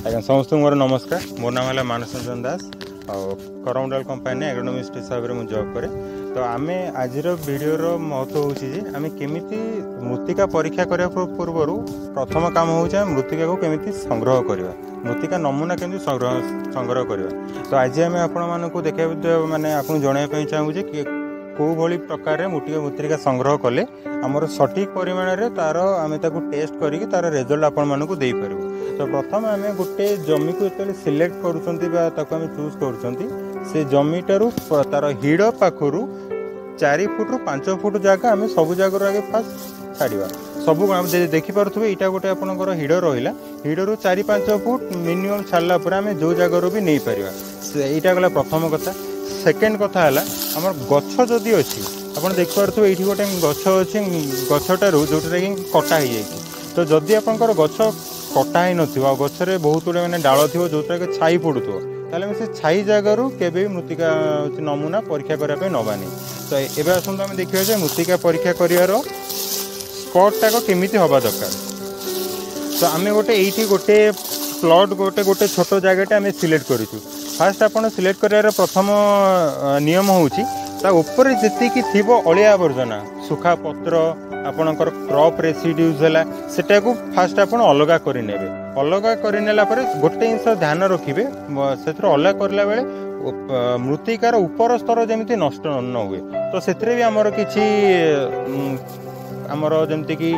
आज्ञा समस्त मोर नमस्कार। मोर नाम है मानस रंजन दास और करमडाल कंपानी एग्रोनोमिस्ट हिसाब से मुझे जॉब करे। तो आम आज वीडियो महत्व हूँ आम केमी मृत्तिका परीक्षा करने पूर्व प्रथम काम हो मृत्तिका को केमी संग्रह करवा, मृत्तिका नमूना केमी संग्रह करवा। तो आज आम आपण देखा माने आपको जनवाई चाहूँ कि कौ भली प्रकार मृत्तिका संग्रह कले आमर सठिक परिमाण रे तार आम टेस्ट करके तार रिजल्ट आपण मानक दे पारू। तो प्रथम आम गोटे जमी को जो सिलेक्ट करूँ चूज कर जमीटारू तार हिड़ पाखर 4 फुट रु 5 फुट जगह आम सब जगह आगे फास्ट छाड़ा सब देखिपे यहाँ गोटे आपंकर हिड़ रहा हिड़ू 4-5 फुट मिनिमम छाड़ा पर आम जो जगार भी नहीं पार। यहाँ गला प्रथम कथा। सेकेंड कथा है आम गछ जदि अच्छी आप देखिपे ये गोटे गछ अच्छी गछटारू जो कि कटा हो जाए। तो जदि आपंकर गछ कटा ही नथिबा गछरे बहुत गुड़े मैंने डाल थी जोटा कि छाई पड़ुथो ताले से छाई जगार केबे मृत्तिका नमूना परीक्षा करने नबानी। तो एबे आसंतु आम देखिए जे मृत्तिका परीक्षा करिवार स्पॉटाक केमिति हवा दरकार। तो आम गोटे गोटे प्लॉट गोटे छोट जगह आम सिलेक्ट करूँ। फास्ट आपन सिलेक्ट करार प्रथम नियम होउची ता ऊपर जेतिकी थिबो अलिया आवर्जना सुखा पत्र आपणकर क्रॉप रेसिड्यूज है सेटा को फास्ट आपन अलगा करि नेबे। अलगा करि नेला परे गोटे जिंस ध्यान रखिबे सेथरो अलगा करला बेले मृत्तिकार ऊपर स्तर जेमिति नष्ट न हुए। तो सेथरे भी हमर किछि आमर जमती कि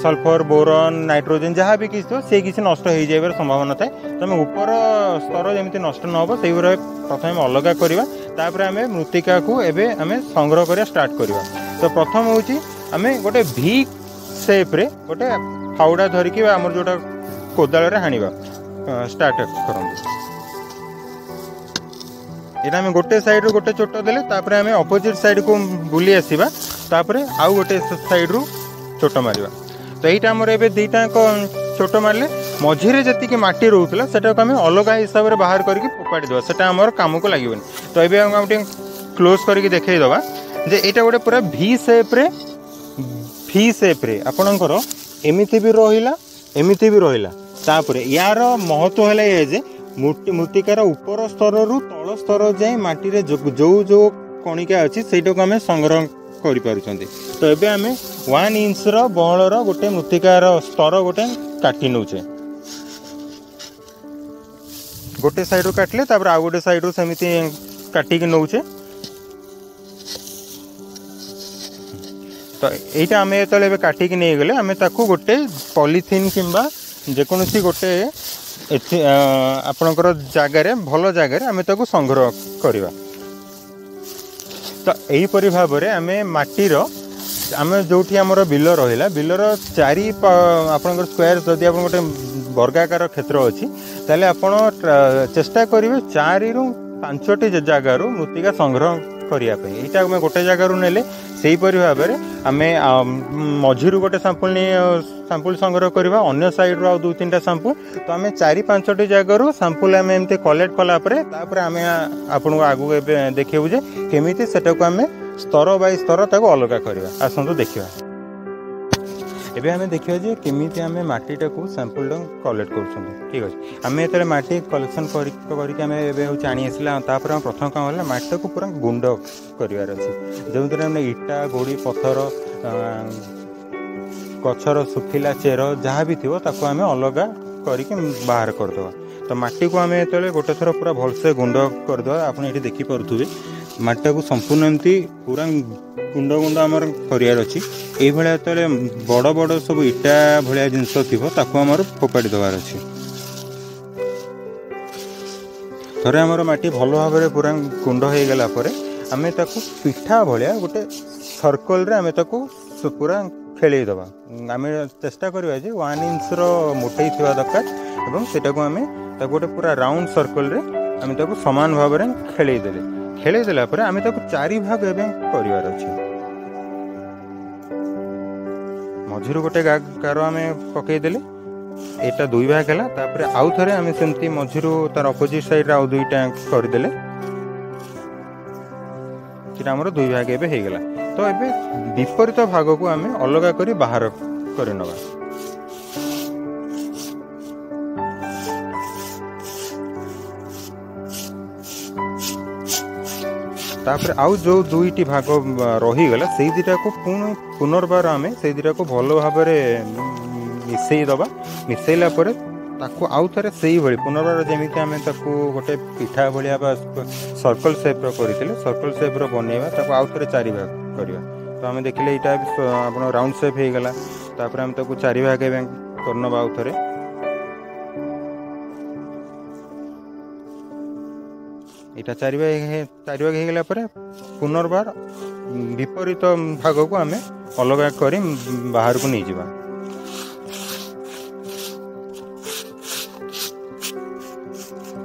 सल्फर बोरन नाइट्रोजेन जहाँ भी किसी से किसी नष्ट हो जाए संभावना थाए। तो आम ऊपर स्तर जमी नष्ट न हो से प्रथम अलग करवा तापर आम मृत्तिका को एवं आम संग्रह करा स्टार्ट करवा। तो प्रथम हूँ आम गोटे भी सेप रे गोटे फाउडा धरिकी आम जोटा कोदाल हाणिबा स्टार्ट करते। यहाँ आम गोटे साइड गोटे चोट देले तापर आम अपोजिट साइड को बुली आसवा तापर आउ गोटे साइड रु चोट मारिबा। तो यहाँ आमर ए दुईटा चोट मारे मझीरे जी माटी रोला से अलग हिसाब से बाहर करके फोपाड़ी देवा सेटा आमर काम को लगे। तो ये आम क्लोज करके देखईदवा जे यहाँ गोटे पूरा भी सेप रे आपणकर एमती भी रहा एमती भी रहा। तापर यार महत्व है ये जे मृत्तिकार ऊपर स्तर रु तल स्तर जाए माटी जो जो कणिका अच्छी सेटा को आम संग्रह करें। तो ये आम 1 इंच बहलर गोटे मृत्तिकार स्तर गोटे काटी नौचे गोटे साइड काटिले तापर आउ गोटे साइड सेमती काटिक नौचे। तो यहाँ आम जो काटिक नहीं गले आम ताकू गोटे पॉलीथिन किंबा जेकोसी गोटे आपणकर जगार भल जगार आम ताकू संग्रह करवा। तो यहीपरि भाव में आम माटीर आम जो आमर बिल रहा बिलर 4 आपंकर स्क्वायर जदि आप गोटे वर्गाकार क्षेत्र अच्छी ताले आपण चेष्टा करेंगे 4 रु 5टी जगार मृत्तिका संग्रह करने। यहाँ आम गोटे जगार नेले सेहीपरि भाव में आम मझीरू गोटे सांपुल संग्रह करवा अन्य साइड रू 2-3टा सांपुल। तो आम 4-5टी जगार सांपुल आम एमती कलेक्ट कलापर आम आपको आगू देखू जे केमिति सेटा को आम स्तर बाय स्तर ताको अलग करवा। आसतु देखा एबे आम देखिए जे केमिति आम माटीटा को सैंपल कलेक्ट कर। ठीक अच्छे आम ये माटी कलेक्शन करके आम एवं आनी आसला तापर आम प्रथम काम है माटी को पूरा गुंड करार अच्छे जो आम इटा गोड़ी पत्थर गछर सुखिला चेर जहाँ भी थी ताको आम अलग करके बाहर करदे। तो माटी को आम जो गोटे थर पूरा भलसे गुंड करदे आप ये देखिपे माटी को संपूर्ण एमती पूरा गुंड गुंड आमर करार अच्छी। ये बड़ बड़ सब इटा भाया जिनस थी आमर फोपाड़ी देवार अच्छी। थरे आमर माटी भल भाव में पूरा गुंड हो गला आम पिठा भाया गोटे सर्कल रे आम पूरा खेलईदवा। आम चेष्टा करवा 1 इंच मोटे थी दरकार और सेटा को आम गोटे पूरा राउंड सर्कल रे आम सामान भाव में खेलईदेला आम 4 भाग एवं करार अच्छे। मझीरू गोटे गार आम पकईदेले यहाँ 2 भाग है तापर आउ थे आम सेमती मझीरू तार अपोजिट साइड आउ 2टा करदेले आमर 2 भाग एवं हो गला। तो ये विपरीत भाग को आम अलग कर बाहर कर नवा। तापर आउ जो दुईटी भाग रहीगला से दुटा को पुनर्बार आम से दुटा को भल भाव मिसईदबा मिसैला ताकू आउ थे से भाई पुनर्बार जमी आम गोटे पिठा भाया सर्कल सेप्र करते सर्कल सेप्र बनइबा आउ थे 4 भाग करवा। तो आम देखिले यहाँ आप राउंड सेप हो गला तापर आम 4 भाग करनबा आउ थे यहाँ 4 भाग हो गला पुनर्बार विपरीत भाग को आम अलग कर बाहर को नहीं जावा।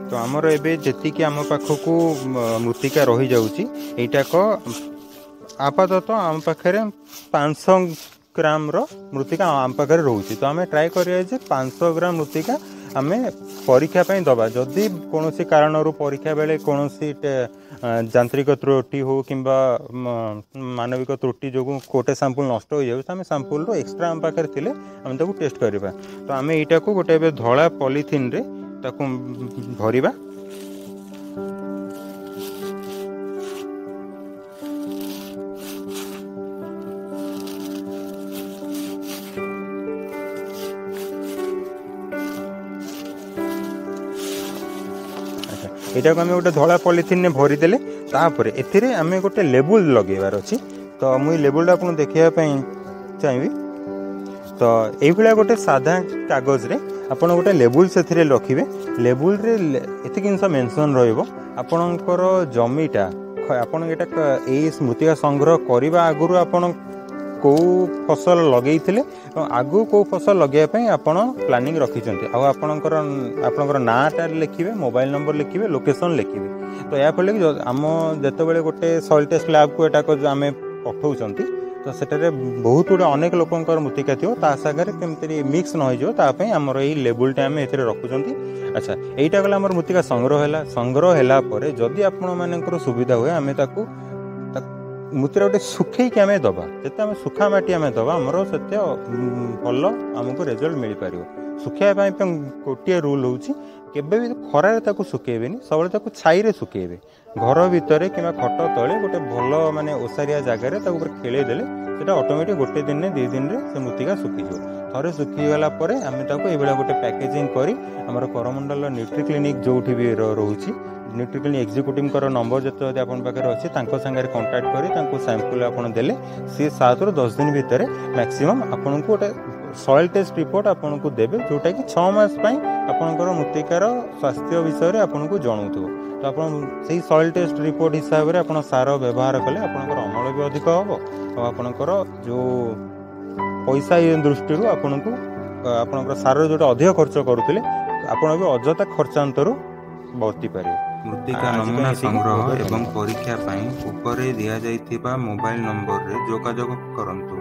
तो आमर एबे जेतिकी आम पाखक मृत्तिका रही जाउची एटाक आपातत आम पाखे 500 ग्राम मृत्तिका आम पाखे रोचे। तो आम ट्राए करिया जे 500 ग्राम मृत्तिका आम परीक्षा पे दबा जदि कौन कारण परीक्षा बेले कौन यांत्रिक त्रुटि हो कि मानविक त्रुटि जो गोटे सैंपल नष्ट हो जाए आम सैंपल एक्सट्रा आम पाखे थे आम टेस्ट करवा। तो आम यहाँ को गोटे धला पॉलीथिन रे ताकू भरिबा यहाँ आम गोटे धला पॉलीथिन ने भरीदेले एथिरे आम गोटे लेबुल लगेबार अच्छी। तो मुझे लेबुल आपको देखापी चाहिए। तो ये गोटे साधा कागज रे आपन गोटे लेबुल से रखिए लेबुल रे एति जिनस मेंशन रहिबो आपणकर जमीटा आपन ये मृत्तिका संग्रह करने आगु आपन कौ फसल लगे आगु कौ फसल लगे आपन प्लानिंग रखिंट आपणकर नाटा लिखिए मोबाइल नंबर लिखिए लोकेशन लिखिए। तो या फल कि आम जिते गोटे सॉइल टेस्ट लैब को यहाँ आम पठाऊँ तो सेटारे बहुत गुड़ा अनेक लोकंर मृत्तिका थी सागर केमती मिक्स न होपाई आमर ये लेबुलटा आम ए रखुंट। अच्छा यहीटा गला आमर मृत्तिका संग्रह है जदि आपण सुविधा हुए आम मृत्तिका गोटे सुखैकी आम दबा जिते आम सुखा माटी आम दबा आमर से भल आमको रिजल्ट मिल पार। सुखाई गोटे रूल होची केबे भी खरारे ताकू सुखेबेनी सब छाई सुखेबे घर भितर कि खट तले गोटे भल माने ओसारिया जगार खेले देले सेटा ऑटोमेटिक गोटे दिन 2 दिन से मृत्तिका सुखीज थे सुखीगला आम ये गोटे पैकेजिंग करी आमर करमंडल न्यूट्री क्लिनिक जो भी रोचे न्यूट्री क्लिनिक एक्जिक्यूटिव नंबर जो आपन पाखे अच्छे सागर कंटाक्ट कर सैंपल आपन देले सी 7 ରୁ 10 दिन भितर मैक्सिमम आपन को गोटे सॉइल टेस्ट रिपोर्ट आपन को देबे जोटा कि 6 मास आपनकर मृत्तिकार स्वास्थ्य विषय में आपन को जणाउथो। तो आपन से सॉइल टेस्ट रिपोर्ट हिसाब से आपन सार व्यवहार कले आपनकर अमल भी अधिक हम और आपनकर जो पैसा दृष्टि आपन को आपनकर सार जो अधिक खर्च करुले आपन भी अजथा खर्चांतर बची पारे। मृत्तिका नमूना संग्रह एवं परीक्षा ऊपर दिया जाइथिबा मोबाइल नंबर रे जोगाजोग करंतु।